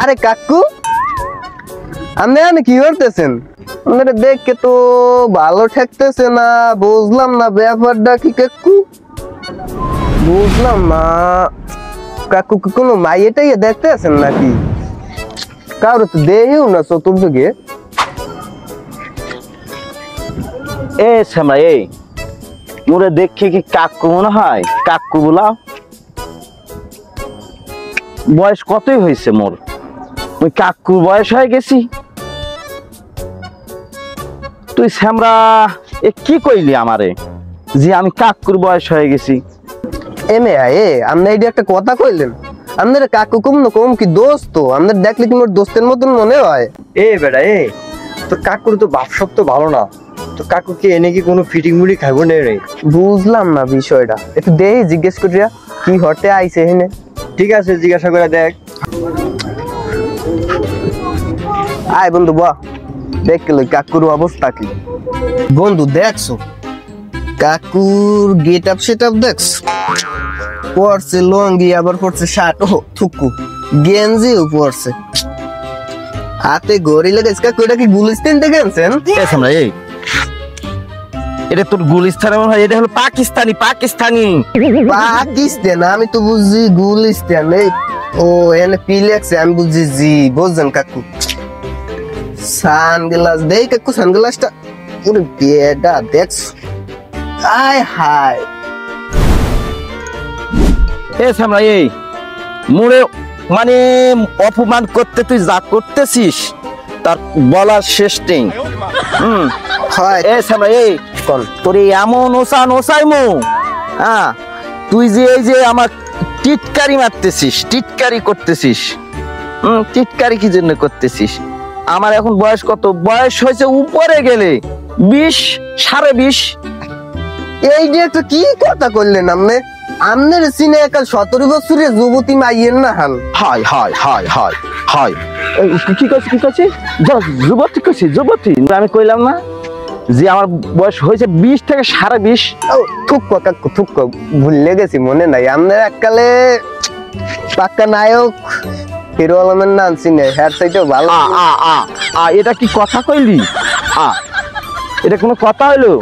আরে কাকু আপনি কি করতেছেন? আপনারা দেখে তো ভালো ঠেকতেছে না, বুঝলাম না ব্যাপারটা কি কাকু, বুঝলাম না। কাকু কি কোনো মাইয়েটাই দেখতে আছেন নাকি? কারো তো দেহিও না চতুর্দিকে। এ শ্যামা এই মোরে দেখে কি কাকু মনে হয়? কাকু বলা বয়স কতই হয়েছে মোর, ওই কাকুর বয়স হয়ে গেছি। তুই শ্যামরা এ কি কইলি আমারে যে আমি কাকুর বয়স হয়ে গেছি? আপনি এইটা একটা কথা কইলেন? আপনার কাকু কম না কম কি দোস্ত তো, আপনার দেখলে কি মোর দোস্তের মতন মনে হয়? বেটা তোর কাকুর তো বাপসব তো ভালো না, তো কাকু কি এনে কি কোনো ফিটিং মুড়ি খাইব না রে? বুঝলাম না বিষয়টা, একটু দেহি জিজ্ঞেস করিয়া কি হতে আইছে এখানে। ঠিক আছে জিজ্ঞাসা করে দেখ। আয় বন্ধু বা দেখল কাকুর অবস্থা কি। বন্ধু দেখছো কাকুর গেট আপ সেট আপ দেখছো? পরছে লঙ্গি, আবার পরছে শার্ট, ও থুকু গেঞ্জিও পরছে, হাতে ঘড়ি লাগাইছে। কাকু এটা কি গুলিস্তান থেকে আনছেন? এই এটা তোর গুলিস্তান মনে হয়? এটা হলো পাকিস্তানি। পাকিস্তান? আমি তো বুঝছি গুলিস্তান। ও এনে পিলেক্সে আমি বুঝছি জি, বুঝছেন কাকু। সানগ্লাস দেই কাকু, সানগ্লাসটা পুরো বেডা দেখছো? আয় হায় এ শ্যামরা এই মোরে মানে অপমান করতে তুই যা করতেছিস তার বলার শেষ নেই। হয় এ শ্যামরা এই তোর এমন ওসাইমু, হ্যাঁ তুই যে এই যে আমার টিটকারি মারতেছিস, টিটকারি করতেছিস। টিটকারি কি জন্য করতেছিস? আমার এখন বয়স কত? বয়স হয়েছে উপরে গেলে 20, 20.5। এই যে একটা কি কথা করলেন আপনি? আপনার সিনে একাল 17 বছরের যুবতী মাইয়ের না হাল? হাই কি করছি? যুবতী আমি কইলাম না যে আমার বয়স হয়েছে 20 থেকে 20.5। থুক্কো কাকু থুক্কো, ভুলে গেছি, মনে নাই। আপনার এককালে পাক্কা নায়ক হিরো আলমের নাম চিনে, হেয়ার সাইডেও ভালো। এটা কি কথা কইলি? এটা কোনো কথা হইলো?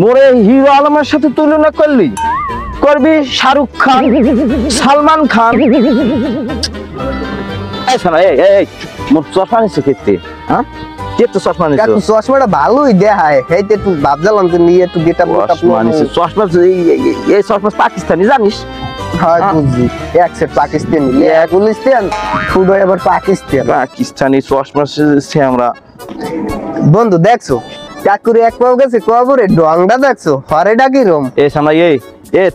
মোরে হিরো আলমের সাথে তুলনা করলি? করবি শাহরুখ খান, সালমান খান। মোর চশমা নিছো কেতে? কে তো চশমা নিছো? কাকু চশমাটা ভালোই দেখায়, এইতে একটু ভাবলাম যে নিয়ে একটু গেট আপ নিছো। চশমা এই চশমা পাকিস্তানি জানিস? হয় বুঝছি, এক সেট পাকিস্তানি, এক গুলিস্তান ফুড আবার পাকিস্তানি চশমা আমরা। বন্ধু দেখছো কাকুর এক পাও গেছে কবরে ডংটা দেখছো? হরেটা কি রকম? সামনে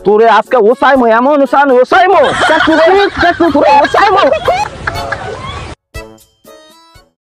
তোরে আজকে ওসাইমো, এমন ওসাইমো কাকু, কাকু ওসাইমো।